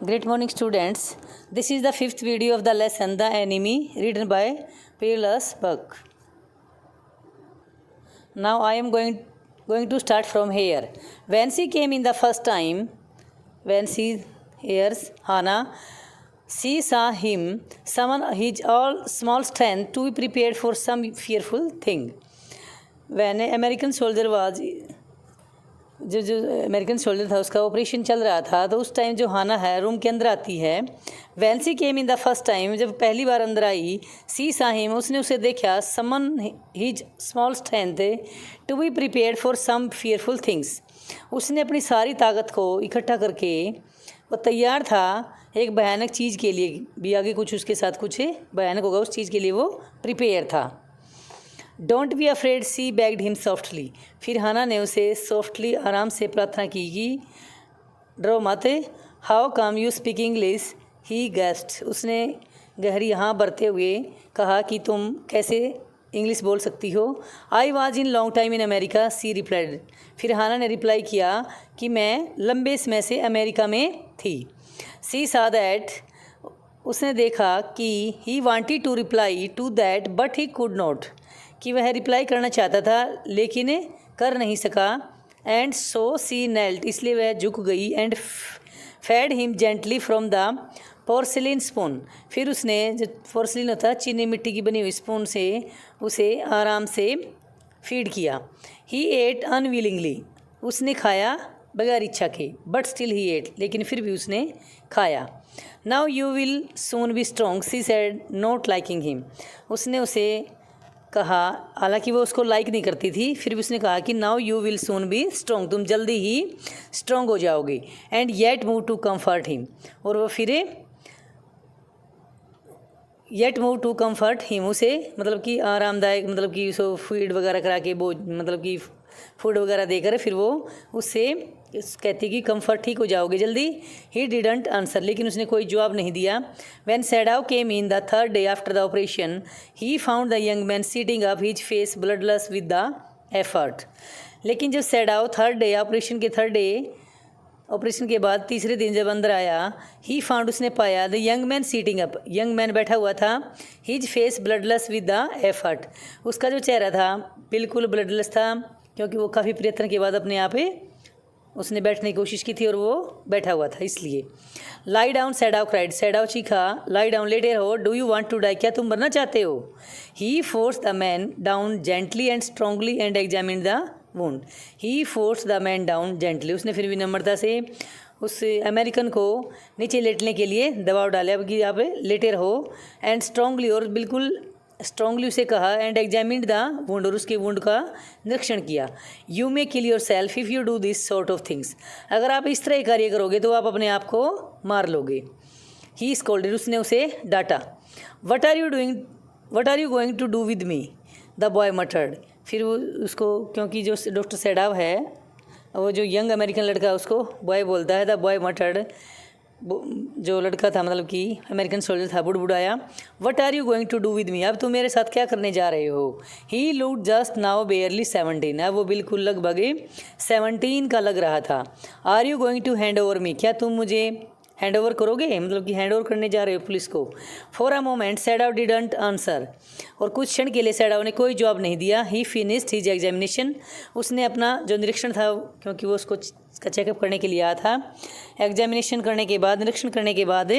Great morning, students. This is the fifth video of the lesson The Enemy, written by Peerless Buck. Now I am going to start from here. When she came in the first time, when she hears Hannah, she saw him summon his all small strength to be prepared for some fearful thing. When an American soldier was जो American soldier था उसका operation चल रहा था, तो उस time जो हाना है रूम के अंदर आती है. Van C came in the first time, जब पहली बार अंदर आई, सी साहिम उसने उसे देखा, summoned his small strength to be prepared for some fearful things. उसने अपनी सारी ताकत को इकट्ठा करके वो तैयार था एक भयानक चीज़ के लिए भी. आगे कुछ उसके साथ कुछ भयानक होगा, उस चीज़ के लिए वो प्रिपेयर था. Don't be afraid, she begged him softly. फिर हाना ने उसे सॉफ्टली आराम से प्रार्थना की कि डरो मत. How come you speak English, he guest. उसने गहरी हाँ भरते हुए कहा कि तुम कैसे इंग्लिश बोल सकती हो. I was in long time in America, she replied. फिर हाना ने रिप्लाई किया कि मैं लंबे समय से अमेरिका में थी. सी सा दैट, उसने देखा कि he wanted to reply to that but he could not, कि वह रिप्लाई करना चाहता था लेकिन कर नहीं सका. एंड सो सी नेल्ट, इसलिए वह झुक गई. And fed him gently from the porcelain spoon. फिर उसने, जो पोर्सिलिन होता है चीनी मिट्टी की बनी हुई स्पून से उसे आराम से फीड किया. ही एट अनविलिंगली, उसने खाया बगैर इच्छा के. बट स्टिल ही एट, लेकिन फिर भी उसने खाया. Now you will soon be strong, she said not liking him. उसने उसे कहा, हालांकि वो उसको लाइक नहीं करती थी, फिर भी उसने कहा कि now you will soon be strong, तुम जल्दी ही स्ट्रॉन्ग हो जाओगे. And yet move to comfort him, और वो फिर yet move to comfort him, उसे मतलब कि आरामदायक, मतलब कि उसको फीड वगैरह करा के, वो मतलब कि फूड वगैरह देकर फिर वो उससे कहती कि कंफर्ट, ठीक हो जाओगे जल्दी. ही डिडंट आंसर, लेकिन उसने कोई जवाब नहीं दिया. When Sadao came in the third day after the operation, he found the young man sitting up, his face bloodless with the effort. लेकिन जब सैडाव थर्ड डे, ऑपरेशन के बाद तीसरे दिन जब अंदर आया, ही फाउंड, उसने पाया, the young man sitting up, young man बैठा हुआ था. His face bloodless with the effort, उसका जो चेहरा था बिल्कुल ब्लडलेस था, क्योंकि वो काफ़ी प्रयत्न के बाद अपने आप उसने बैठने की कोशिश की थी और वो बैठा हुआ था, इसलिए. लाई डाउन, सैडाव क्राइड, सैडाव चीखा. लाई डाउन, लेटे रहो. Do you want to die, क्या तुम मरना चाहते हो. He force the man down gently and strongly and examine the wound. He force the man down gently, उसने फिर विनम्रता से उस अमेरिकन को नीचे लेटने के लिए दबाव डाला कि आप लेटे रहो. एंड स्ट्रांगली, और बिल्कुल स्ट्रांगली उसे कहा. एंड एग्जामिन्ड द वुंड, और उसके वुंड का निरीक्षण किया. You may kill your self if you do this sort of things, अगर आप इस तरह कार्य करोगे तो आप अपने आप को मार लोगे. ही स्कोल्डेड, उसने उसे डांटा. What are you going to do with me, the boy muttered. फिर वो उसको, क्योंकि जो डॉक्टर सैडाव है, वो जो यंग अमेरिकन लड़का उसको बॉय बोलता है. द बॉय मटर्ड, जो लड़का था मतलब कि अमेरिकन सोल्जर था, बुड़बुड़ाया. What are you going to do with me, अब तुम मेरे साथ क्या करने जा रहे हो. He looked just now barely 17, अब वो बिल्कुल लगभग 17 का लग रहा था. Are you going to hand over me, क्या तुम मुझे हैंड ओवर करोगे, मतलब कि हैंड ओवर करने जा रहे हो पुलिस को. For a moment Sadao didn't answer, और कुछ क्षण के लिए सैडाव ने कोई जवाब नहीं दिया. ही फिनिश्ड हिज एग्जामिनेशन, उसने अपना जो निरीक्षण था, क्योंकि वो उसको का चेकअप करने के लिए आया था, एग्जामिनेशन करने के बाद, निरीक्षण करने के बाद,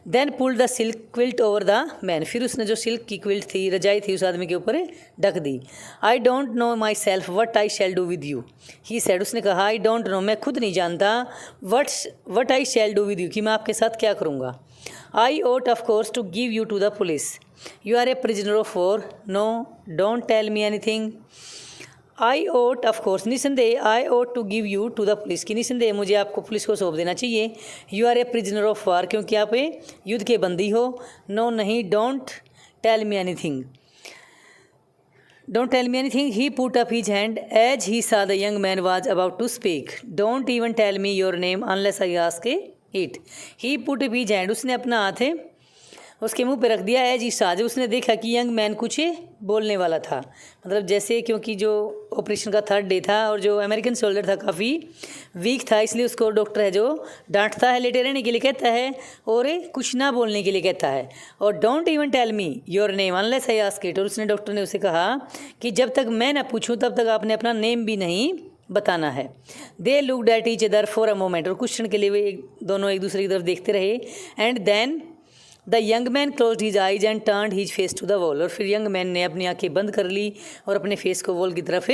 then pulled the silk quilt over the man, फिर उसने जो सिल्क की क्विल्ट थी, रजाई थी, उस आदमी के ऊपर ढक दी. I don't know myself what I shall do with you, he said, उसने कहा, आई डोंट नो, मैं खुद नहीं जानता, what I shall do with you, कि मैं आपके साथ क्या करूँगा. I ought of course to give you to the police, you are a prisoner of war, no don't tell me anything. I ought of course, निसंदेह, I ought to give you to the police, कि निसंदेह मुझे आपको police को सौंप देना चाहिए. You are a prisoner of war, क्योंकि आप युद्ध के बंदी हो. नो नहीं, don't tell me anything, don't tell me anything. He put up his hand as he saw the young man was about to speak. Don't even tell me your name unless I ask it. He put up his hand, उसने अपना हाथ उसके मुंह पे रख दिया as he सा। जब उसने देखा कि यंग मैन कुछ बोलने वाला था, मतलब जैसे क्योंकि जो ऑपरेशन का थर्ड डे था और जो अमेरिकन सोल्जर था काफ़ी वीक था, इसलिए उसको डॉक्टर है जो डांटता है, लेटे रहने के लिए कहता है और कुछ ना बोलने के लिए कहता है। और don't even tell me your name unless I ask it. और उसने डॉक्टर ने उसे कहा कि जब तक मैं ना पूछूं तब तक आपने अपना नेम भी नहीं बताना है। They looked at each other for a moment. और कुछ क्षण के लिए वे दोनों एक दूसरे की तरफ देखते रहे। And then the young man closed his eyes and turned his face to the wall. और फिर यंग मैन ने अपनी आंखें बंद कर ली और अपने फेस को वॉल की तरफ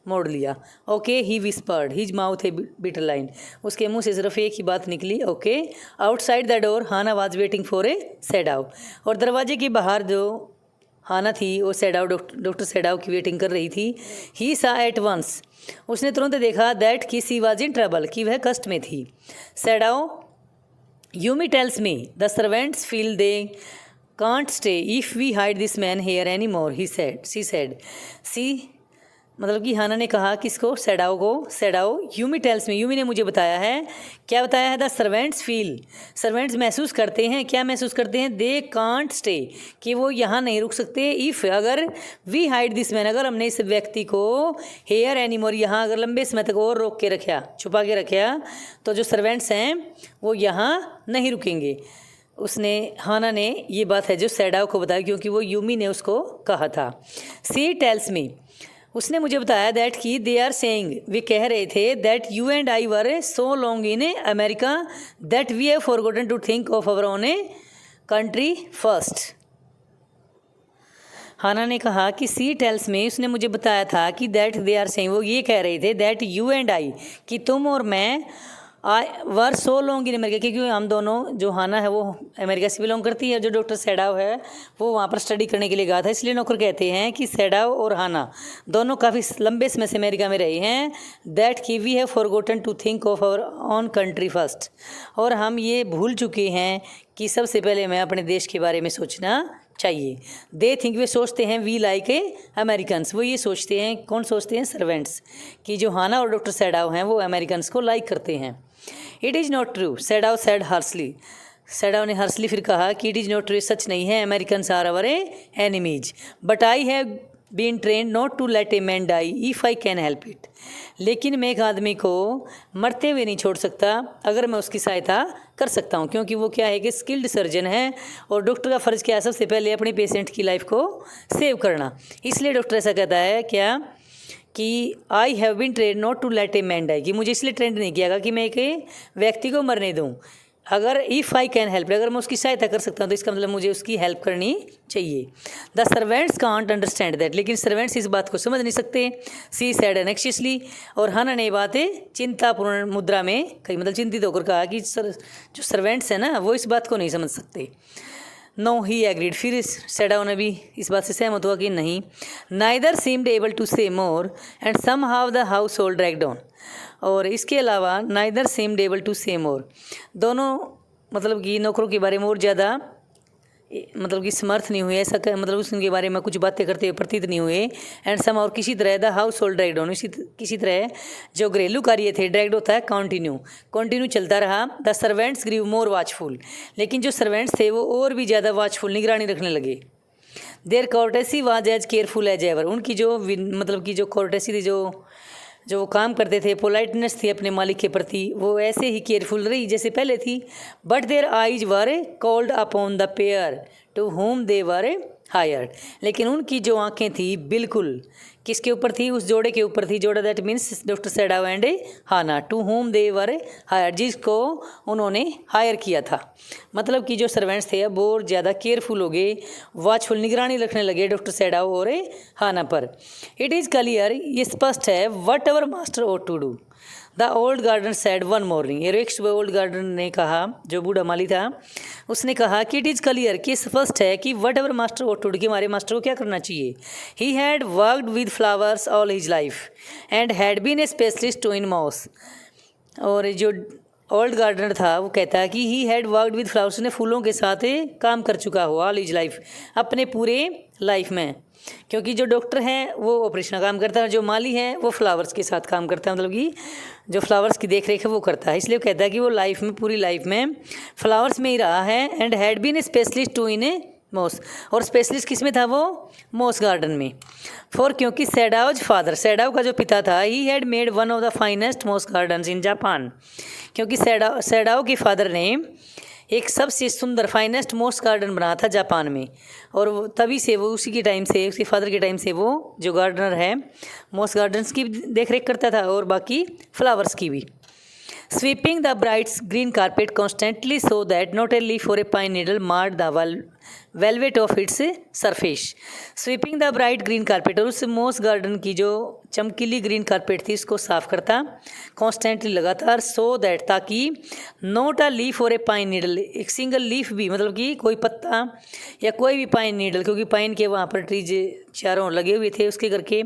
मोड़ लिया। Okay he whispered his mouth a bitter line. उसके मुंह से सिर्फ एक ही बात निकली, okay. Outside the door Hana was waiting for a Sadao. और दरवाजे के बाहर जो हाना थी वो सेडाव डॉक्टर सेडाव की वेटिंग कर रही थी। ही सा एट वंस। उसने तुरंत देखा दैट कि सी वाज इन ट्रबल, कि वह कष्ट में थी। सेडाव Yumi tells me the servants feel they can't stay if we hide this man here anymore, she said. मतलब कि हाना ने कहा किसको, सेडाओ को। सेडाओ यूमी टेल्स मी, यूमी ने मुझे बताया है। क्या बताया है? द सर्वेंट्स फील, सर्वेंट्स महसूस करते हैं। क्या महसूस करते हैं? दे कांट स्टे, कि वो यहाँ नहीं रुक सकते। इफ़, अगर वी हाइड दिस मैन, अगर हमने इस व्यक्ति को हेयर एनीमोर, यहाँ अगर लंबे समय तक और रोक के रखा, छुपा के रखा, तो जो सर्वेंट्स हैं वो यहाँ नहीं रुकेंगे। उसने, हाना ने ये बात है जो सेडाओ को बताया, क्योंकि वो यूमी ने उसको कहा था। सी टेल्स मी, उसने मुझे बताया दैट कि दे आर सेइंग, वे कह रहे थे, that you and I were so long in America that we have forgotten to think of our own country first. Hana ने कहा कि सी टेल्स में, उसने मुझे बताया था कि दैट दे आर सेइंग, वो ये कह रहे थे, दैट यू एंड आई, कि तुम और मैं वर सो लॉन्ग इन अमेरिका, क्योंकि हम दोनों, जो हाना है वो अमेरिका से बिलोंग करती है, जो डॉक्टर सेडाव है वो वहाँ पर स्टडी करने के लिए गया था। इसलिए नौकर कहते हैं कि सेडाव और हाना दोनों काफ़ी लंबे समय से अमेरिका में रहे हैं। दैट कि we have forgotten to think of our own country first, और हम ये भूल चुके हैं कि सबसे पहले हमें अपने देश के बारे में सोचना चाहिए। दे थिंक, वे सोचते हैं, वी लाइक अमेरिकन्स, वो ये सोचते हैं, कौन सोचते हैं? सर्वेंट्स, कि जो हाना और डॉक्टर सेडाव हैं वो अमेरिकन्स को लाइक करते हैं। It is not true, Sadao said harshly, Sadao ने हार्सली फिर कहा कि इट इज़ नॉट ट्रू, सच नहीं है, Americans are our enemies, but I have been train not to let a man die if I can help it. लेकिन मैं एक आदमी को मरते हुए नहीं छोड़ सकता अगर मैं उसकी सहायता कर सकता हूँ, क्योंकि वो क्या है कि स्किल्ड सर्जन है, और डॉक्टर का फ़र्ज़ क्या है? सबसे पहले अपने पेशेंट की लाइफ को सेव करना। इसलिए डॉक्टर ऐसा कहता है क्या कि I have been train not to let a man die, कि मुझे इसलिए ट्रेंड नहीं किया कि मैं एक व्यक्ति को मरने दूँ। अगर इफ़ आई कैन हेल्प, अगर मैं उसकी सहायता कर सकता हूँ तो इसका मतलब मुझे उसकी हेल्प करनी चाहिए। The servants can't understand that, लेकिन सर्वेंट्स इस बात को समझ नहीं सकते। सी सैड एनेक्शियसली, और हाना ने बातें चिंतापूर्ण मुद्रा में कही, मतलब चिंतित होकर कहा कि जो सर्वेंट्स हैं ना वो इस बात को नहीं समझ सकते। नो ही एग्रीड, फिर सेडाव ने भी इस बात से सहमत हुआ कि नहीं। Neither seemed able to say more and somehow the household dragged on, और इसके अलावा neither seemed able to say मोर, दोनों मतलब कि नौकरों के बारे में और ज़्यादा मतलब कि समर्थ नहीं हुए, ऐसा मतलब उसके बारे में कुछ बातें करते हुए प्रतीत नहीं हुए। एंड सम, और किसी तरह the household dragged on, किसी तरह जो घरेलू कार्य थे, ड्रैग्ड होता है कंटिन्यू चलता रहा। The servants grew more watchful, लेकिन जो सर्वेंट्स थे वो और भी ज़्यादा वॉचफुल, निगरानी रखने लगे। Their courtesy was as careful as ever, उनकी जो मतलब कि जो कॉर्टेसी थी, जो वो काम करते थे, पोलाइटनेस थी अपने मालिक के प्रति, वो ऐसे ही केयरफुल रही जैसे पहले थी। But their eyes were cold upon the pair to whom they were hired, लेकिन उनकी जो आंखें थी बिल्कुल किसके ऊपर थी? उस जोड़े के ऊपर थी। जोड़ा that means doctor Sadao and Hana, to whom they were hire, जिसको उन्होंने हायर किया था। मतलब कि जो सर्वेंट्स थे अब और ज़्यादा केयरफुल हो गए, वॉचफुल, निगरानी रखने लगे डॉक्टर सेडाव और हाना पर। इट इज़ क्लियर, ये स्पष्ट है, whatever master ought to do, the old garden said one morning, एक सुबह ओल्ड गार्डन ने कहा, जो बूढ़ा माली था, उसने कहा कि इट इज़ क्लियर, कि स्पष्ट है कि whatever master ought to do, कि हमारे मास्टर को क्या करना चाहिए। He had worked with flowers all his life and had been a specialist in moss, और जो ओल्ड गार्डनर था वो कहता है कि he had worked with flowers, ने फूलों के साथ काम कर चुका हो ऑल हिज लाइफ, अपने पूरे लाइफ में, क्योंकि जो डॉक्टर हैं वो ऑपरेशन का काम करता है, जो माली है वो फ्लावर्स के साथ काम करता है, मतलब कि जो फ्लावर्स की देख रेख है वो करता है। इसलिए वो कहता है कि वो लाइफ में, पूरी लाइफ में फ्लावर्स में ही रहा है। And had been a specialist too in a moss, और स्पेशलिस्ट किस में था वो? मोस गार्डन में। फॉर क्योंकि सेडाओज फादर, सेडाओ का जो पिता था, he had made one of the finest मोस गार्डन्स इन जापान, क्योंकि सेडाओ के फादर ने एक सबसे सुंदर फाइनेस्ट मोस्ट गार्डन बनाया था जापान में, और तभी से वो उसी के टाइम से, उसके फादर के टाइम से वो जो गार्डनर है मोस्ट गार्डन्स की देख रेख करता था और बाकी फ्लावर्स की भी। Sweeping the brights green carpet constantly so that not a leaf or a pine needle marred the velvet of its surface. Sweeping the bright green carpet, और उस मोस गार्डन की जो चमकीली ग्रीन कारपेट थी उसको साफ करता कॉन्स्टेंटली लगातार, सो दैट ताकि note a leaf or a pine needle, एक सिंगल लीफ भी, मतलब कि कोई पत्ता या कोई भी पाइन नीडल, क्योंकि पाइन के वहाँ पर ट्रीज चारों लगे हुए थे उसके करके,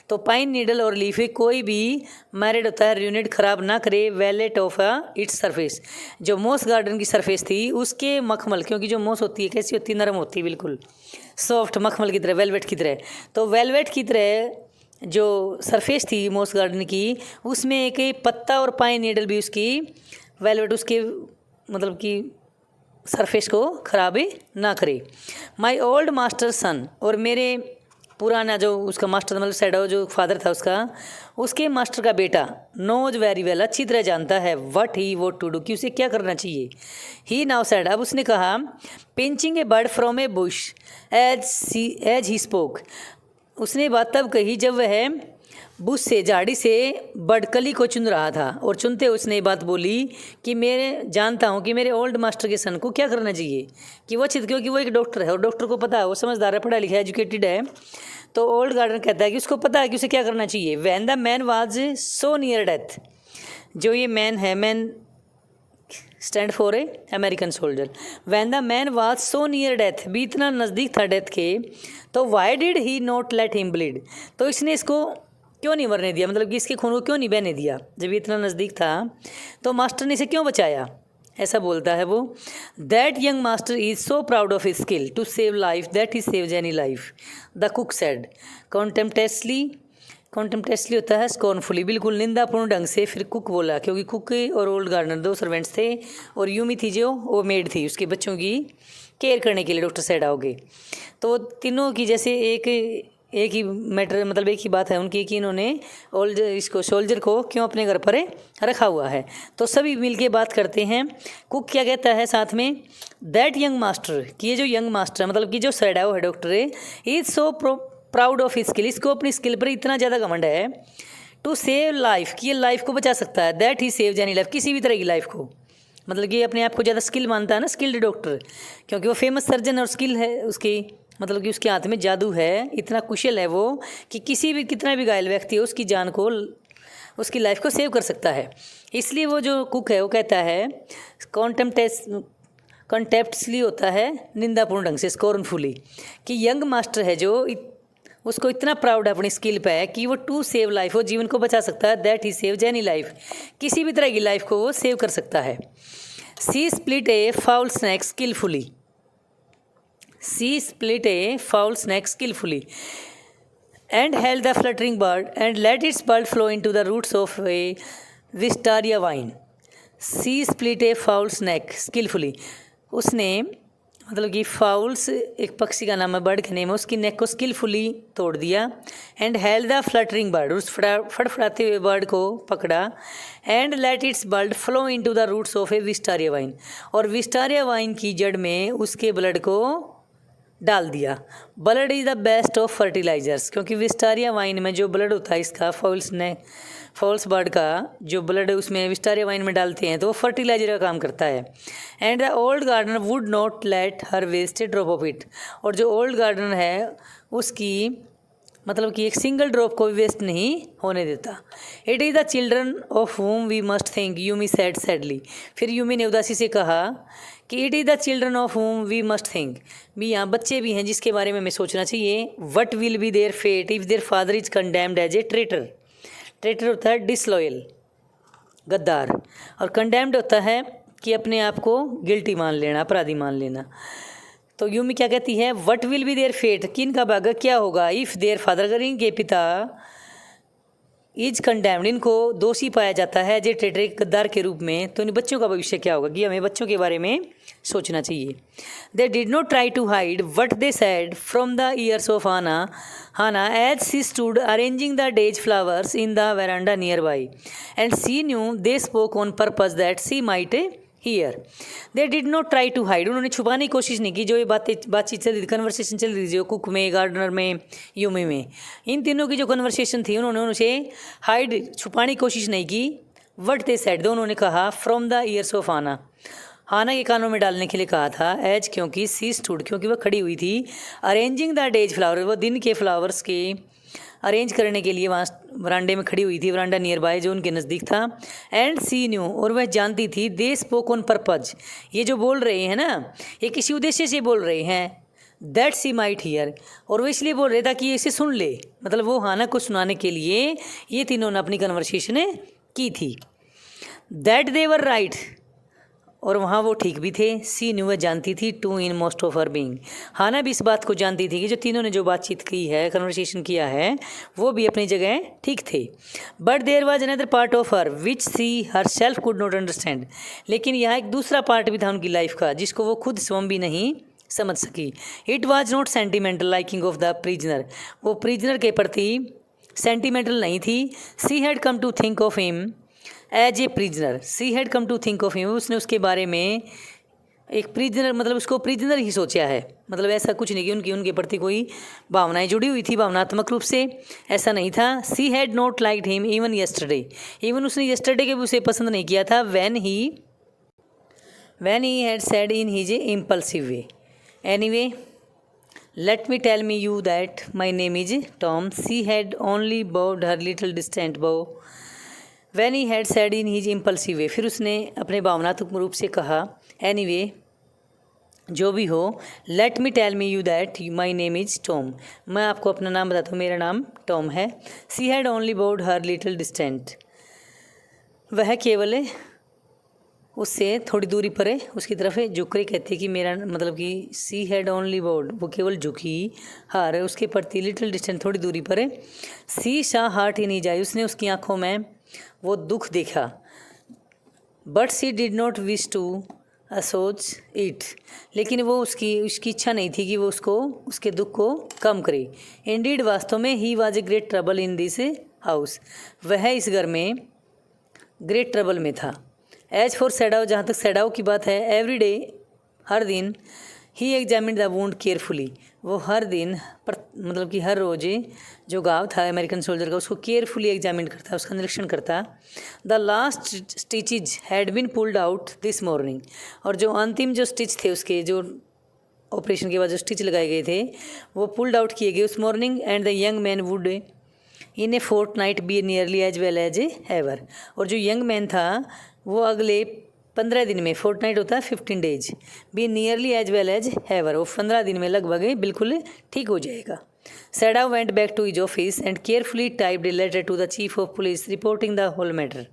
तो पाइन नीडल और लीफ कोई भी मैरिड होता है यूनिट खराब ना करे वेलेट ऑफ इट्स सरफेस, जो मोस गार्डन की सरफेस थी उसके मखमल, क्योंकि जो मोस होती है कैसी होती है? नरम होती है, बिल्कुल सॉफ्ट, मखमल की तरह, वेलवेट की तरह। तो वेलवेट की तरह जो सरफेस थी मोस गार्डन की, उसमें एक पत्ता और पाइन नीडल भी उसकी वेलवेट उसके मतलब कि सरफेस को खराब ही ना करे। माई ओल्ड मास्टर सन, और मेरे पुराना जो उसका मास्टर मतलब सेडाओ जो फादर था उसके मास्टर का बेटा, नोज वेरी वेल, अच्छी तरह जानता है what he ought to do, कि उसे क्या करना चाहिए। ही नाउ सेड, अब उसने कहा, pinching a bird from a bush as he spoke, उसने बात तब कही जब वह बुश से, झाड़ी से बड़कली को चुन रहा था, और चुनते उसने बात बोली कि मेरे जानता हूँ कि मेरे ओल्ड मास्टर के सन को क्या करना चाहिए, कि वो अच्छी, क्योंकि वो एक डॉक्टर है और डॉक्टर को पता है, वो समझदार है, पढ़ा लिखा है, एजुकेटेड है। तो ओल्ड गार्डन कहता है कि उसको पता है कि उसे क्या करना चाहिए। When the man was so near death, जो ये मैन है, man stand for a American soldier, when the man was so near death, भी इतना नज़दीक था डेथ के, तो why did he not let him bleed, तो इसने इसको क्यों नहीं मरने दिया, मतलब कि इसके खून को क्यों नहीं बहने दिया, जब ये इतना नज़दीक था तो मास्टर ने इसे क्यों बचाया, ऐसा बोलता है वो। That young master is so proud of his skill to save life that he saves any life, the cook said contemptuously होता है स्कॉर्नफुली, बिल्कुल निंदापूर्ण ढंग से फिर कुक बोला, क्योंकि कुक और ओल्ड गार्डनर दो सर्वेंट्स थे, और यूमी थी जो वो मेड थी उसके बच्चों की केयर करने के लिए डॉक्टर सेडाओ के। तो तीनों की जैसे एक ही मैटर, मतलब एक ही बात है उनकी, कि इन्होंने ओल्ड इसको सोल्जर को क्यों अपने घर पर रखा हुआ है। तो सभी मिलके बात करते हैं। कुक क्या कहता है साथ में, दैट यंग मास्टर, कि ये जो यंग मास्टर मतलब कि जो सेडाओ है डॉक्टर है, is so proud of his skill, इसको अपनी स्किल पर इतना ज़्यादा घमंड है, टू सेव लाइफ, कि ये लाइफ को बचा सकता है, that he save any life, किसी भी तरह की लाइफ को, मतलब कि अपने आप को ज़्यादा स्किल मानता है ना, स्किल्ड डॉक्टर, क्योंकि वो फेमस सर्जन और स्किल है उसकी, मतलब कि उसके हाथ में जादू है, इतना कुशल है वो कि किसी भी, कितना भी घायल व्यक्ति है उसकी जान को, उसकी लाइफ को सेव कर सकता है। इसलिए वो जो कुक है वो कहता है, कॉन्टेम्प्टली होता है निंदापूर्ण ढंग से, स्कॉर्नफुली, कि यंग मास्टर है जो उसको इतना प्राउड है अपनी स्किल पे है कि वो टू सेव लाइफ, वो जीवन को बचा सकता है, that he saves any life, किसी भी तरह की लाइफ को वो सेव कर सकता है। She split a foul snake skilfully, She split a foul snake skillfully and held the fluttering bird and let its blood flow into the roots of a wisteria vine. She split a foul snake skillfully. उसने मतलब कि fowls एक पक्षी का नाम है, bird का name है, उसकी नेक को स्किलफुली तोड़ दिया, and held the fluttering bird, उस फड़फड़ाते हुए बर्ड को पकड़ा, and let its blood flow into the roots of a wisteria vine, और विस्टारिया वाइन की जड़ में उसके ब्लड को डाल दिया। Blood is the best of fertilizers, क्योंकि विस्टारिया वाइन में जो ब्लड होता है इसका, फॉल्स बर्ड का जो ब्लड उसमें विस्टारिया वाइन में डालते हैं तो वो फर्टिलाइजर का काम करता है। And the old gardener would not let her waste a drop of it, और जो ओल्ड गार्डनर है उसकी मतलब कि एक सिंगल ड्रॉप को भी वेस्ट नहीं होने देता। It is the children of whom we must think, Yumi said sadly, फिर यूमी ने उदासी से कहा कि it is the children of whom we must think, भी यहाँ बच्चे भी हैं जिसके बारे में हमें सोचना चाहिए। What will be their fate if their father is condemned as a traitor, traitor होता है डिसलॉयल, गद्दार, और कंडेम्ड होता है कि अपने आप को गिल्टी मान लेना, अपराधी मान लेना। तो यूमी क्या कहती है, what will be their fate, किन का भाग्य क्या होगा, इफ़ देयर फादर, अगर इनके पिता इज कंडेम्ड, इनको दोषी पाया जाता है जे ट्रेटर, गद्दार के रूप में, तो इन बच्चों का भविष्य क्या होगा, कि हमें बच्चों के बारे में सोचना चाहिए। They did not try to hide what they said from the ears of Hana as she stood arranging the day's flowers in the veranda nearby, and she knew they spoke on purpose that she might hear. They did not try to hide, उन्होंने छुपाने की कोशिश नहीं की, जो ये बातचीत चल रही थी, कन्वर्सेशन चल रही थी, जो कुक में, गार्डनर में, यूमी में, इन तीनों की जो कन्वर्सेशन थी, उन्होंने उनसे हाइड, छुपाने की कोशिश नहीं की। वट दे सेड, उन्होंने कहा फ्रॉम द ईयर्स ऑफ हाना के कानों में डालने के लिए कहा था, एज क्योंकि सी स्टूड, क्योंकि वह खड़ी हुई थी, अरेंजिंग द डेज फ्लावर, वो दिन के फ्लावर्स के अरेंज करने के लिए वहाँ वरांडे में खड़ी हुई थी, वरांडा नियर बाय जो उनके नज़दीक था। एंड सी न्यू, और वह जानती थी, दे स्पोक ऑन पर्पज, ये जो बोल रहे हैं ना, ये किसी उद्देश्य से बोल रहे हैं, दैट सी माइट हियर, और वो इसलिए बोल रहे था कि इसे सुन ले, मतलब वो हाना को सुनाने के लिए ये तीनों ने अपनी कन्वर्सेशन की थी। दैट दे वर राइट, और वहाँ वो ठीक भी थे। सी न्यू, वह जानती थी, too in most of her being, Hana भी इस बात को जानती थी कि जो तीनों ने जो बातचीत की है, कन्वर्सेशन किया है, वो भी अपनी जगह ठीक थे। But there was another part of her which she herself could not understand, लेकिन यहाँ एक दूसरा पार्ट भी था उनकी लाइफ का, जिसको वो खुद स्वयं भी नहीं समझ सकी। It was not sentimental liking of the prisoner, वो प्रिजनर के प्रति सेंटिमेंटल नहीं थी। She had come to think of him as a prisoner, she had come to think of him, उसने उसके बारे में एक प्रिजनर, मतलब उसको प्रिजनर ही सोचा है, मतलब ऐसा कुछ नहीं कि उनके प्रति कोई भावनाएं जुड़ी हुई थी भावनात्मक रूप से, ऐसा नहीं था। She had not liked him even yesterday, even उसने यस्टरडे के भी उसे पसंद नहीं किया था, when he had said in his impulsive way, anyway let me tell me you that my name is Tom. She had only bowed her little distant bow when he had said in his impulsive way. फिर उसने अपने भावनात्मक रूप से कहा, anyway, जो भी हो, let me tell me you that my name is Tom. मैं आपको अपना नाम बताता हूँ, मेरा नाम टॉम है। She had only bowed her little distant. वह केवल उससे थोड़ी दूरी पर है, उसकी तरफ झुक कर कहती है कि मेरा मतलब कि सी हैड ओनली बोर्ड, वो केवल झुकी, हार उसके प्रति लिटिल डिस्टेंस, थोड़ी दूरी पर है। सी शाह हार्ट ही नहीं जाए, उसने उसकी आंखों में वो दुख देखा। But she did not wish to असोच इट, लेकिन वो उसकी इच्छा नहीं थी कि वो उसके दुख को कम करे। इंडीड, वास्तव में, ही was a great trouble in this house, वह इस घर में ग्रेट ट्रबल में था। एज फॉर सैडाव, जहाँ तक सैडाव की बात है, एवरी डे, हर दिन, he examine the wound carefully, वो हर दिन मतलब कि हर रोज़ जो घाव था अमेरिकन सोल्जर का, उसको केयरफुली एग्जामिन करता, उसका निरीक्षण करता। The last stitches had been pulled out this morning, और जो अंतिम जो स्टिच थे उसके, जो ऑपरेशन के बाद जो स्टिच लगाए गए थे, वो पुल्ड आउट किए गए उस morning. And the young man would in a fortnight be nearly as well as ever, और जो यंग मैन था वो अगले 15 दिन में, फोर्टनाइट होता है 15 days, be nearly as well as ever, वो 15 दिन में लगभग बिल्कुल ठीक हो जाएगा। Sadao went back to his office and carefully typed a letter to the chief of police reporting the whole matter,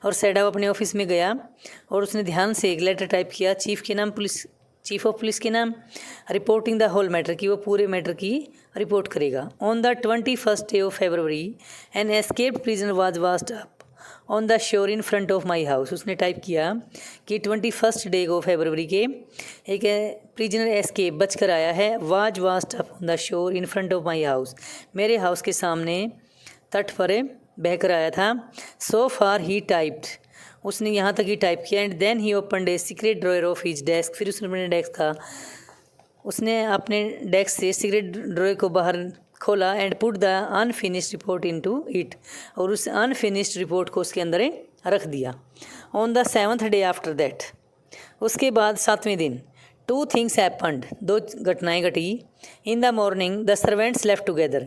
और सैडाव अपने ऑफिस में गया और उसने ध्यान से एक लेटर टाइप किया चीफ ऑफ पुलिस के नाम, रिपोर्टिंग द होल मैटर, की वो पूरे मैटर की रिपोर्ट करेगा। On the 21st day of February an escaped prisoner was washed up on the shore in front of my house, उसने type किया कि 21 डे को फरवरी के एक प्रिजनर एस्केप बच कर आया है, was vast up on the shore in front of my house, मेरे हाउस के सामने तट पर बह कर आया था। सो फार ही टाइप्ड, उसने यहाँ तक ही टाइप किया। And then he opened a secret drawer of his desk, फिर उसने अपने डेस्क से सीक्रेट ड्रॉयर को बाहर खोला। And put the unfinished report into it, और उस अनफिनिश्ड रिपोर्ट को उसके अंदर रख दिया। On the 7th day after that, उसके बाद 7वें दिन, 2 थिंग्स हैपन्ड, 2 घटनाएं घटी। In the morning the servants left together,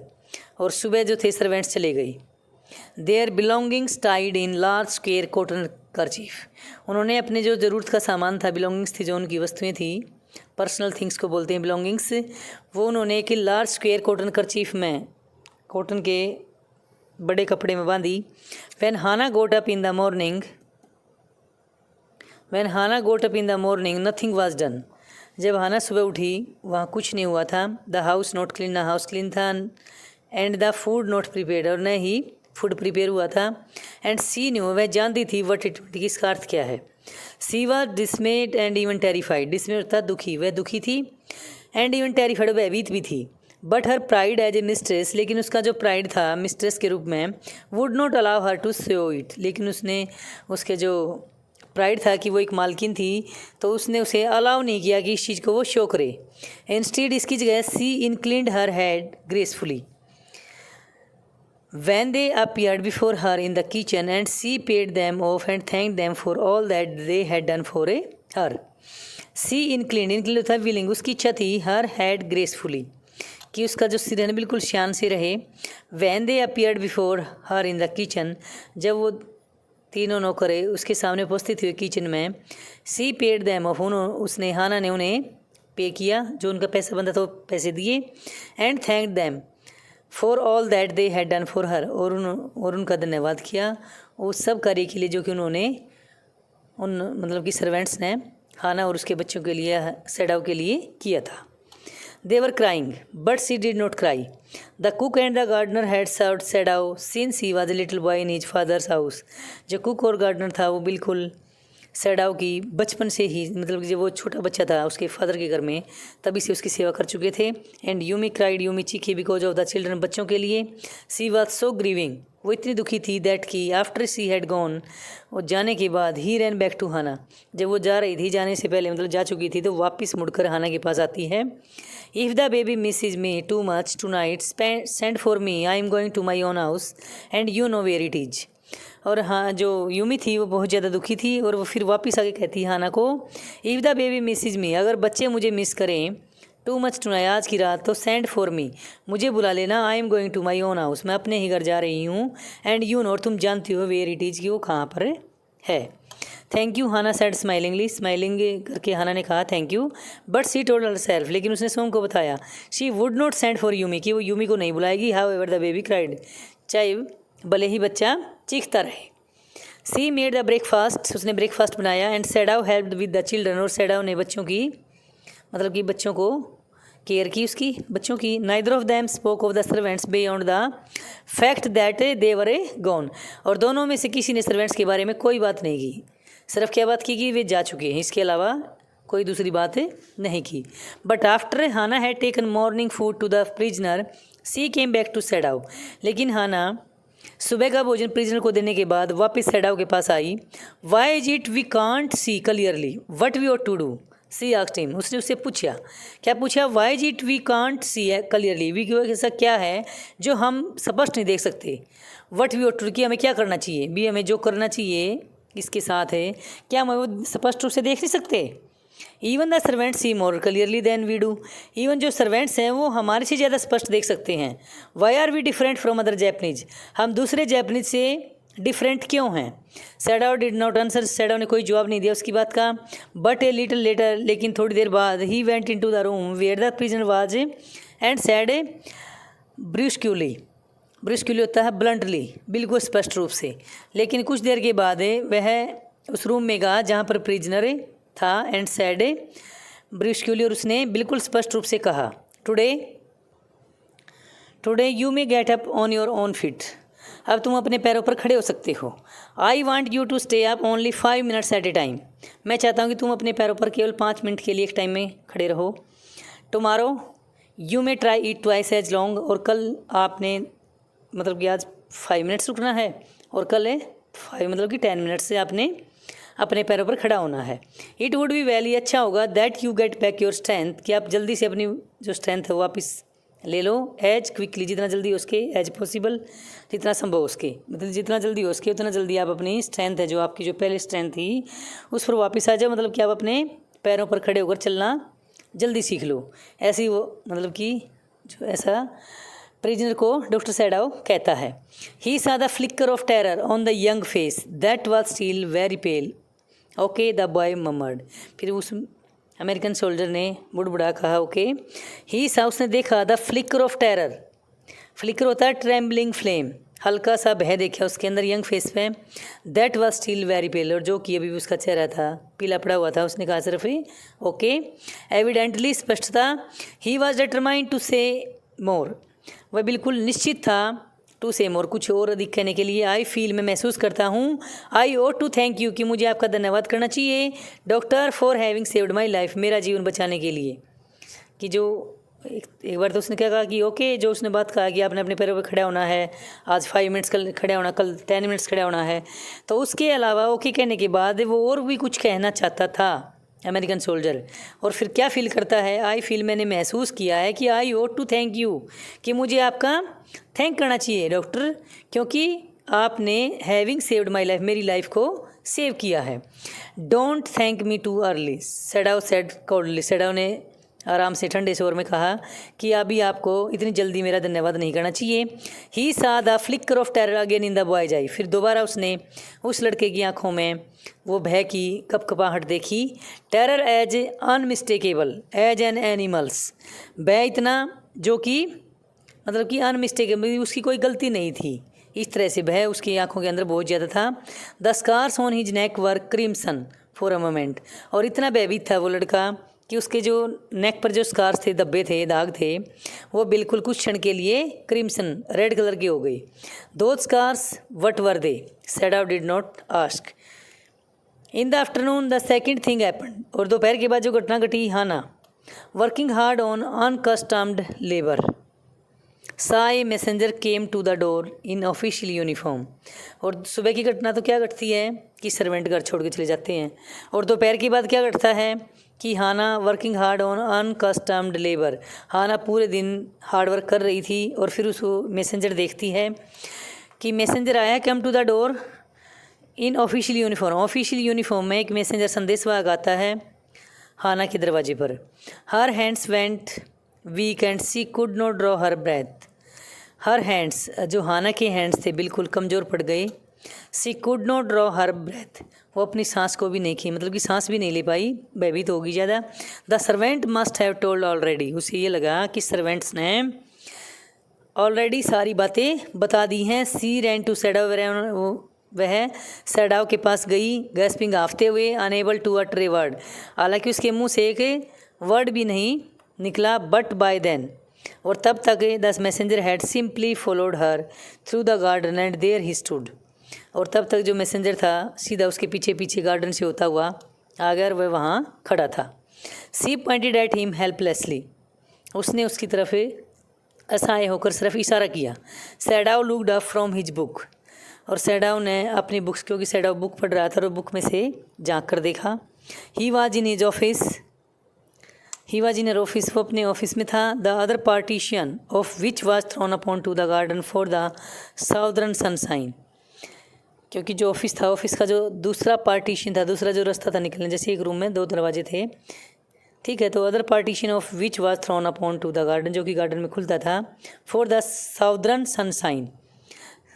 और सुबह जो थे सर्वेंट्स चले गई। Their belongings tied in large square cotton kerchief, उन्होंने अपने जो ज़रूरत का सामान था, बिलोंगिंग्स थी, जो उनकी वस्तुएं थी, पर्सनल थिंग्स को बोलते हैं बिलोंगिंग्स, वो उन्होंने एक लार्ज स्क्वेयर कॉटन कर्चीफ में, कॉटन के बड़े कपड़े में बांधी। When Hana got up in the morning nothing was done, जब हाना सुबह उठी वहाँ कुछ नहीं हुआ था। द हाउस नॉट क्लीन, ना हाउस क्लीन था, and the food not prepared, और न ही फूड प्रिपेयर हुआ था। एंड सी न्यू, वह जानती थी वट इट, इसका अर्थ क्या है। She was dismayed and even terrified, dismayed था दुखी, वह दुखी थी, एंड इवन टेरिफाइड, भयभीत भी थी। But her pride as a mistress, लेकिन उसका जो प्राइड था मिस्ट्रेस के रूप में, would not allow her to show it, लेकिन उसने उसके जो प्राइड था कि वो एक मालकिन थी, तो उसने उसे अलाउ नहीं किया कि इस चीज़ को वो शो करे। इंस्टीड, इसकी जगह she inclined her head gracefully when they appeared before her in the kitchen, and she paid them off and thanked them for all that they had done for her. She inclined था willing, उसकी इच्छा थी, her head gracefully, कि उसका जो सिर है ना बिल्कुल शान से रहे। when they appeared before her in the kitchen, जब वो तीनों नौकरें उसके सामने उपस्थित हुए किचन में, she paid them off, उसने हाना ने उन्हें पे किया, जो उनका पैसा बनता था वो पैसे दिए। and thanked them for all that they had done for her, और उनका धन्यवाद किया उस सब कार्य के लिए जो कि उन्होंने उन मतलब कि सर्वेंट्स ने हाना और उसके बच्चों के लिए, सेडाव के लिए किया था। They were crying but she did not cry, the cook and the gardener had served Sadao since he was a little boy in his father's house. जो कुक और गार्डनर था वो बिल्कुल सेडाव की बचपन से ही, मतलब कि जब वो छोटा बच्चा था उसके फादर के घर में, तभी से उसकी सेवा कर चुके थे। एंड यूमी क्राइड, यूमी चीखी बिकॉज ऑफ द चिल्ड्रन, बच्चों के लिए। सी वॉज सो ग्रीविंग, वो इतनी दुखी थी, दैट की आफ्टर सी हैड गॉन, और जाने के बाद ही रैन बैक टू हाना, जब वो जा रही थी, जाने से पहले मतलब जा चुकी थी, तो वापस मुड़कर हाना के पास आती है। If the baby misses me too much tonight send for me, I am going to my own house and you know where it is. और हाँ, जो यूमी थी वो बहुत ज़्यादा दुखी थी, और वो फिर वापस आके कहती है हाना को, इफ़ द बेबी मिसेज मी, अगर बच्चे मुझे मिस करें टू मच टू नाइट, आज की रात, तो सेंड फॉर मी, मुझे बुला लेना, I am going to my own house, मैं अपने ही घर जा रही हूँ, एंड यू नो, और तुम जानती हो, वेयर इट इज़, कि वो कहाँ पर है। Thank you Hana said smilingly, smiling करके हाना ने कहा thank you. But she told herself, लेकिन उसने सोम को बताया, she would not send for Yumi, कि वो यूमी को नहीं बुलाएगी। However the baby cried, चाहे भले ही बच्चा चीखता रहे। सी मेड द ब्रेकफास्ट, उसने ब्रेकफास्ट बनाया। And Sadao helped with the children, और सेडाव ने बच्चों की मतलब कि बच्चों को केयर की उसकी बच्चों की। Neither of them spoke of the servants beyond the fact that they were gone, और दोनों में से किसी ने सर्वेंट्स के बारे में कोई बात नहीं की, सिर्फ क्या बात की कि वे जा चुके हैं, इसके अलावा कोई दूसरी बात नहीं की। But after Hana had taken morning food to the prisoner, she came back to Sadao, लेकिन हाना सुबह का भोजन प्रिजनर को देने के बाद वापस सेडाव के पास आई। Why is it we can't see clearly what we ought to do, she asked him, उसने उससे पूछा, क्या पूछा, why is it we can't see clearly, we क्यों, ऐसा क्या है जो हम स्पष्ट नहीं देख सकते। वट वी ऑट टू, कि हमें क्या करना चाहिए, भी हमें जो करना चाहिए इसके साथ है, क्या हम वो स्पष्ट रूप से देख नहीं सकते। Even the servants see more clearly than we do, even जो सर्वेंट्स हैं वो हमारे से ज़्यादा स्पष्ट देख सकते हैं। Why are we different from other Japanese, हम दूसरे जैपनीज से डिफरेंट क्यों हैं। Sadao did not answer, Sadao ने कोई जवाब नहीं दिया उसकी बात का। बट ए लिटिल लेटर, लेकिन थोड़ी देर बाद, he went in to the room where the prisoner was and said briskly, briskly होता है ब्लंटली, बिल्कुल स्पष्ट रूप से। लेकिन कुछ देर के बाद वह उस रूम में गया जहाँ पर प्रिजनर था, एंड सैड ब्रिस्क्यूली, और उसने बिल्कुल स्पष्ट रूप से कहा, today you may get up on your own feet, अब तुम अपने पैरों पर खड़े हो सकते हो। I want you to stay up only 5 minutes at a time, मैं चाहता हूँ कि तुम अपने पैरों पर केवल 5 मिनट के लिए एक टाइम में खड़े रहो। Tomorrow you may try it twice as long, और कल आपने मतलब कि आज 5 मिनट्स रुकना है, और कल 5 मतलब कि 10 मिनट से आपने अपने पैरों पर खड़ा होना है। इट वुड बी वेल, अच्छा होगा, that you get back your strength, कि आप जल्दी से अपनी जो स्ट्रेंथ है वो वापस ले लो। एज क्विकली, जितना जल्दी हो उसके, एज पॉसिबल, जितना संभव उसके, मतलब जितना जल्दी हो उसके उतना जल्दी आप अपनी स्ट्रेंथ है जो आपकी जो पहले स्ट्रेंथ थी उस पर वापस आ जाओ, मतलब कि आप अपने पैरों पर खड़े होकर चलना जल्दी सीख लो। ऐसी वो मतलब कि जो ऐसा प्रिजनर को डॉक्टर सेडाव कहता है। He saw the flicker of terror on the young face that was still very pale, okay the boy murmured, फिर उस अमेरिकन सोल्जर ने बुड़बुड़ा कहा ओके। ही सा, उसने देखा, the flicker of terror, flicker होता है ट्रेम्बलिंग फ्लेम, हल्का सा भय देखा उसके अंदर यंग फेस पे। दैट वॉज स्टिल वेरी पेल, और जो कि अभी भी उसका चेहरा था पीला पड़ा हुआ था। उसने कहा सिर्फ ही ओके। एविडेंटली स्पष्ट था। He was determined to say मोर, वह बिल्कुल निश्चित था टू से मोर, कुछ और अधिक कहने के लिए। आई फील, मैं महसूस करता हूँ, आई ओट टू थैंक यू, कि मुझे आपका धन्यवाद करना चाहिए doctor for having saved my life, मेरा जीवन बचाने के लिए। कि जो एक बार तो उसने क्या कहा कि ओके, जो उसने बात कहा कि आपने अपने पैरों पर खड़ा होना है, आज 5 मिनट्स कल खड़ा होना, कल 10 मिनट्स खड़ा होना है। तो उसके अलावा ओके कहने के बाद वो और भी कुछ कहना चाहता था अमेरिकन सोल्जर। और फिर क्या फील करता है, आई फील, मैंने महसूस किया है कि I ought to thank you, कि मुझे आपका थैंक करना चाहिए डॉक्टर, क्योंकि आपने हैविंग सेव्ड माई लाइफ, मेरी लाइफ को सेव किया है। Don't thank me too early, Sadao said coldly, Sadao ने आराम से ठंडे शोर में कहा कि अभी आपको इतनी जल्दी मेरा धन्यवाद नहीं करना चाहिए। He saw the flicker of terror again in the boy's eyes, फिर दोबारा उसने उस लड़के की आंखों में वो भय की कपकपाहट देखी। Terror as unmistakable as an animal's, भय इतना जो कि मतलब कि अनमिस्टेकेबल, उसकी कोई गलती नहीं थी, इस तरह से भय उसकी आंखों के अंदर बहुत ज़्यादा था। The scars on his neck were crimson for a moment, और इतना भयभीत था वो लड़का कि उसके जो नेक पर जो स्कार्स थे, धब्बे थे, दाग थे, वो बिल्कुल कुछ क्षण के लिए क्रिम्सन रेड कलर के हो गई। Those scars what were they, Sadao did not ask. In the afternoon the second thing happened, और दोपहर के बाद जो घटना घटी, Hana working hard on unaccustomed labour, साई messenger came to the door in official uniform. और सुबह की घटना तो क्या घटती है कि सर्वेंट घर छोड़ के चले जाते हैं, और दोपहर के बाद क्या घटता है कि हाना working hard on unaccustomed labour, हाना पूरे दिन हार्ड वर्क कर रही थी। और फिर उसको मैसेंजर देखती है कि मैसेंजर आया, came to the door in official uniform, official uniform में एक मैसेंजर संदेशवाहक आता है हाना के दरवाजे पर। Her hands went weak and she could not draw her breath, her hands, जो हाना के हैंड्स थे बिल्कुल कमज़ोर पड़ गए। She could not draw her breath, वो अपनी सांस को भी नहीं खी, मतलब कि सांस भी नहीं ले पाई, भयभीत होगी ज़्यादा। The servant must have told already, उसे ये लगा कि सर्वेंट्स ने ऑलरेडी सारी बातें बता दी हैं। सी रैन टू सेडाव, वह सेडाव के पास गई, गैस्पिंग आफते हुए, unable to utter a word, हालांकि उसके मुंह से एक वर्ड भी नहीं निकला। बट बाय देन, और तब तक the messenger had simply followed her through the garden and there he stood, और तब तक जो मैसेंजर था सीधा उसके पीछे पीछे गार्डन से होता हुआ आकर वह वहाँ खड़ा था। She pointed at him helplessly, उसने उसकी तरफ असहाय होकर सिर्फ इशारा किया। Sadao looked up from his book, और सेडाव ने अपनी बुक्स, क्योंकि सेडाव बुक पढ़ रहा था, और बुक में से झाँक कर देखा। He was in his office, he was in office, वो अपने ऑफिस में था। The other partition of which was thrown upon two the garden for the southern sunshine, क्योंकि जो ऑफिस था, ऑफिस का जो दूसरा पार्टीशन था, दूसरा जो रास्ता था निकलने, जैसे एक रूम में 2 दरवाजे थे, ठीक है, तो other partition of which was thrown upon two the garden, जो कि गार्डन में खुलता था, फॉर द साउदर्न सनशाइन,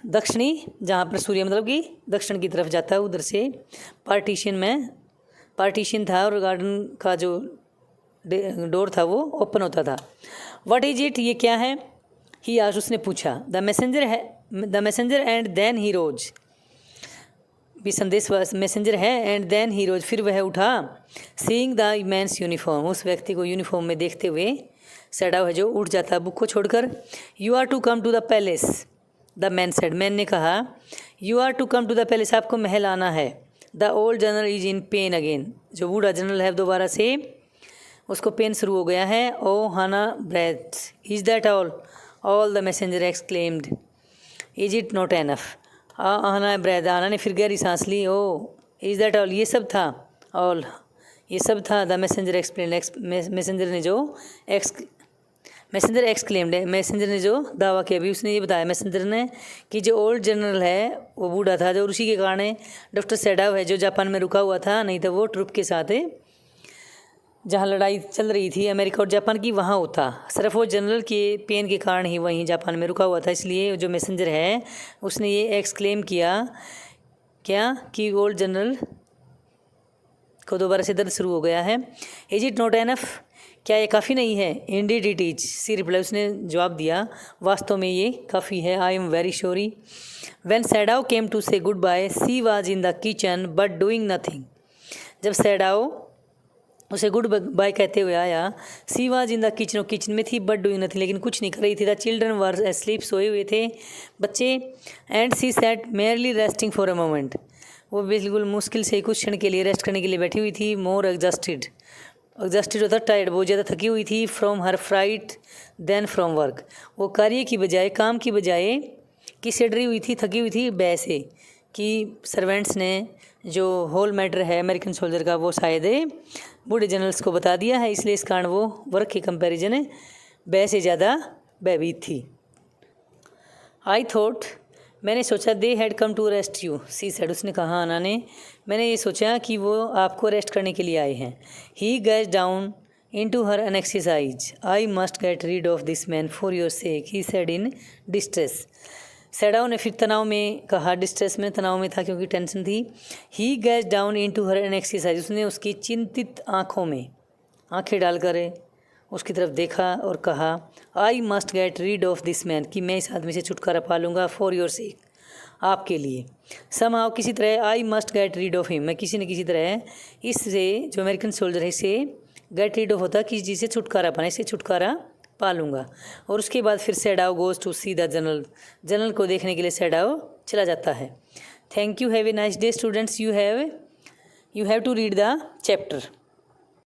दक्षिणी, जहाँ पर सूर्य मतलब कि दक्षिण की तरफ जाता है, उधर से पार्टीशन में पार्टीशन था, और गार्डन का जो डोर था वो ओपन होता था। व्हाट इज इट, ये क्या है, ही आज उसने पूछा। The messenger and then he rose, भी संदेश मैसेंजर है, एंड देन ही रोज, फिर वह उठा। सीइंग द इमेंस यूनिफॉर्म, उस व्यक्ति को यूनिफॉर्म में देखते हुए सेडाव है जो उठ जाता बुक को छोड़कर। You are to come to the palace, the man said, man ने कहा, you are to come to the palace, आपको महल आना है। The old general is in pain again, जो बूढ़ा जनरल है दोबारा से उसको पेन शुरू हो गया है। Oh Hana breath, is that all the messenger exclaimed, is it not enough, Hana breath, Hana ने फिर गहरी सांस ली। ओ इज दैट ऑल, ये सब था, ऑल ये सब था। द मैसेंजर एक्सप्लेन, मैसेंजर ने जो मैसेंजर एक्सक्लेम्ड है, मैसेंजर ने जो दावा किया, अभी उसने ये बताया मैसेंजर ने कि जो ओल्ड जनरल है वो बूढ़ा था, जो उसी के कारण डॉक्टर सेडाव है जो जापान में रुका हुआ था, नहीं तो वो ट्रुप के साथ जहाँ लड़ाई चल रही थी अमेरिका और जापान की, वहाँ होता, सिर्फ वो जनरल के पेन के कारण ही वहीं जापान में रुका हुआ था। इसलिए जो मैसेंजर है उसने ये एक्सक्लेम किया क्या कि ओल्ड जनरल इसको दोबारा से दर्द शुरू हो गया है। इज इट नॉट एनफ, क्या ये काफ़ी नहीं है? Indeed it is, she reply, उसने जवाब दिया वास्तव में ये काफ़ी है। I am very sorry. When Sadao came to say goodbye she was in the kitchen but doing nothing. जब सैडाओ उसे गुड बाय कहते हुए आया, she was in the kitchen, वो किचन में थी, बट डूइंग नथिंग, लेकिन कुछ नहीं कर रही थी। द चिल्ड्रन वर एस्लीप, सोए हुए थे बच्चे। And she sat merely resting for a moment, वो बिल्कुल मुश्किल से कुछ क्षण के लिए रेस्ट करने के लिए बैठी हुई थी। मोर एग्जॉस्टेड, एग्जॉस्टेड होता टायर्ड, बहुत ज़्यादा थकी हुई थी। From her fright than from work, वो कार्य की बजाय, काम की बजाय किससे डरी हुई थी, थकी हुई थी भय से कि सर्वेंट्स ने जो होल मैटर है अमेरिकन सोल्जर का वो शायद बूढ़े जनरल्स को बता दिया है, इसलिए इस कारण वो वर्क के कंपैरिजन भय से ज़्यादा भयभीत थी। आई थॉट, मैंने सोचा, they had come to arrest you, she said, उसने कहा आना ने, मैंने ये सोचा कि वो आपको अरेस्ट करने के लिए आए हैं। He gaze down into her unexercise, I must get rid of this man for your sake, he said in distress. Sadao ने फिर तनाव में कहा, डिस्ट्रेस में, तनाव में था क्योंकि टेंशन थी। ही गैज डाउन इनटू हर अनएक्सरसाइज, उसने उसकी चिंतित आँखों में आँखें डालकर उसकी तरफ देखा और कहा, आई must get rid of this man, कि मैं इस आदमी से छुटकारा पा लूँगा, फॉर योर सेक, आपके लिए। समहाउ, किसी तरह, आई must get rid of him, मैं किसी न किसी तरह इससे, जो अमेरिकन सोल्जर है, इससे गेट रीड ऑफ होता किसी चीज़ से छुटकारा पाना, इससे छुटकारा पा लूँगा। और उसके बाद फिर Sadao goes to see the general, general को देखने के लिए सैडाओ चला जाता है। Thank you, have a nice day students, you have to read the chapter.